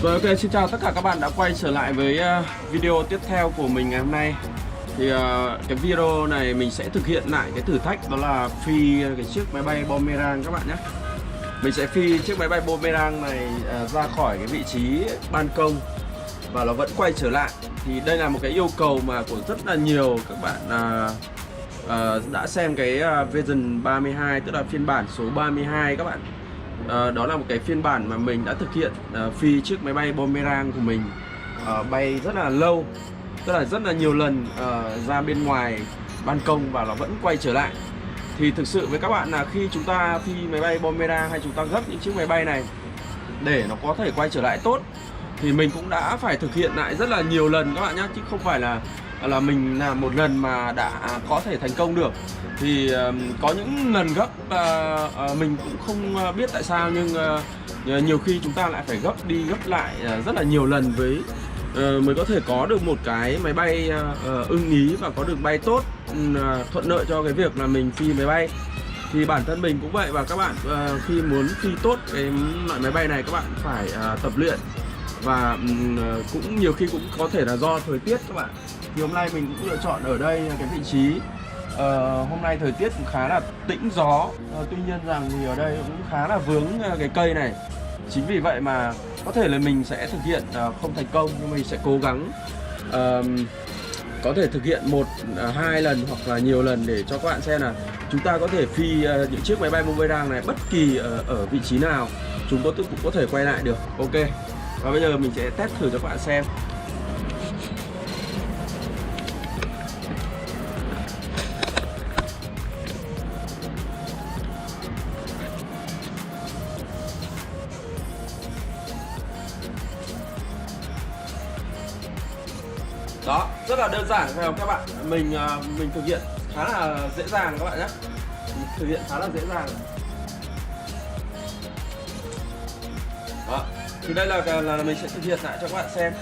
Rồi, ok, xin chào tất cả các bạn đã quay trở lại với video tiếp theo của mình ngày hôm nay. Thì cái video này mình sẽ thực hiện lại cái thử thách, đó là phi cái chiếc máy bay Boomerang các bạn nhé. Mình sẽ phi chiếc máy bay Boomerang này ra khỏi cái vị trí ban công và nó vẫn quay trở lại. Thì đây là một cái yêu cầu mà của rất là nhiều các bạn đã xem cái version 32, tức là phiên bản số 32 các bạn. Đó là một cái phiên bản mà mình đã thực hiện phi chiếc máy bay Boomerang của mình bay rất là lâu, tức là rất là nhiều lần ra bên ngoài ban công và nó vẫn quay trở lại. Thì thực sự với các bạn là khi chúng ta phi máy bay Boomerang hay chúng ta gấp những chiếc máy bay này để nó có thể quay trở lại tốt thì mình cũng đã phải thực hiện lại rất là nhiều lần các bạn nhé, chứ không phải là mình làm một lần mà đã có thể thành công được. Thì có những lần gấp mình cũng không biết tại sao, nhưng nhiều khi chúng ta lại phải gấp đi gấp lại rất là nhiều lần với mới có thể có được một cái máy bay ưng ý và có được bay tốt, thuận lợi cho cái việc là mình phi máy bay. Thì bản thân mình cũng vậy, và các bạn khi muốn phi tốt cái loại máy bay này các bạn phải tập luyện, và cũng nhiều khi cũng có thể là do thời tiết các bạn. Thì hôm nay mình cũng lựa chọn ở đây cái vị trí hôm nay thời tiết cũng khá là tĩnh gió, tuy nhiên rằng thì ở đây cũng khá là vướng cái cây này. Chính vì vậy mà có thể là mình sẽ thực hiện không thành công, nhưng mình sẽ cố gắng có thể thực hiện 1-2 lần hoặc là nhiều lần để cho các bạn xem là chúng ta có thể phi những chiếc máy bay Boomerang này bất kỳ ở vị trí nào chúng cũng có thể quay lại được. Ok, và bây giờ mình sẽ test thử cho các bạn xem. Đó, rất là đơn giản phải không các bạn? Mình thực hiện khá là dễ dàng các bạn nhé. Thực hiện khá là dễ dàng. Đó, thì đây là mình sẽ thực hiện lại cho các bạn xem.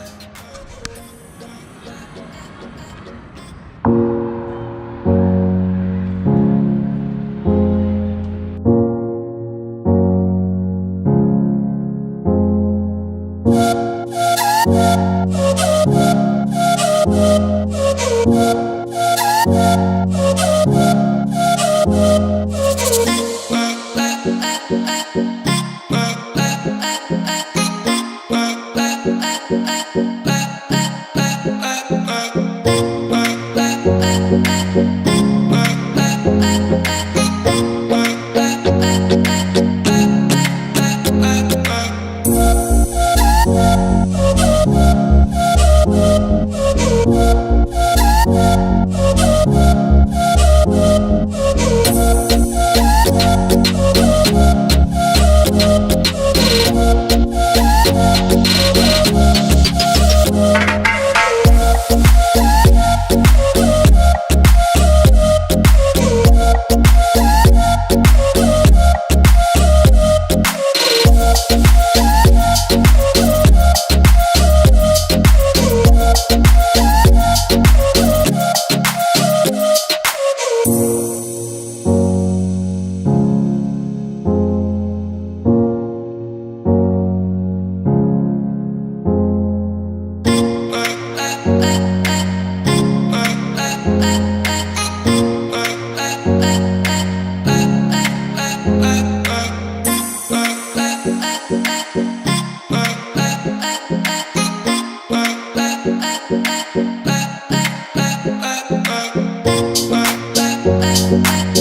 Bye.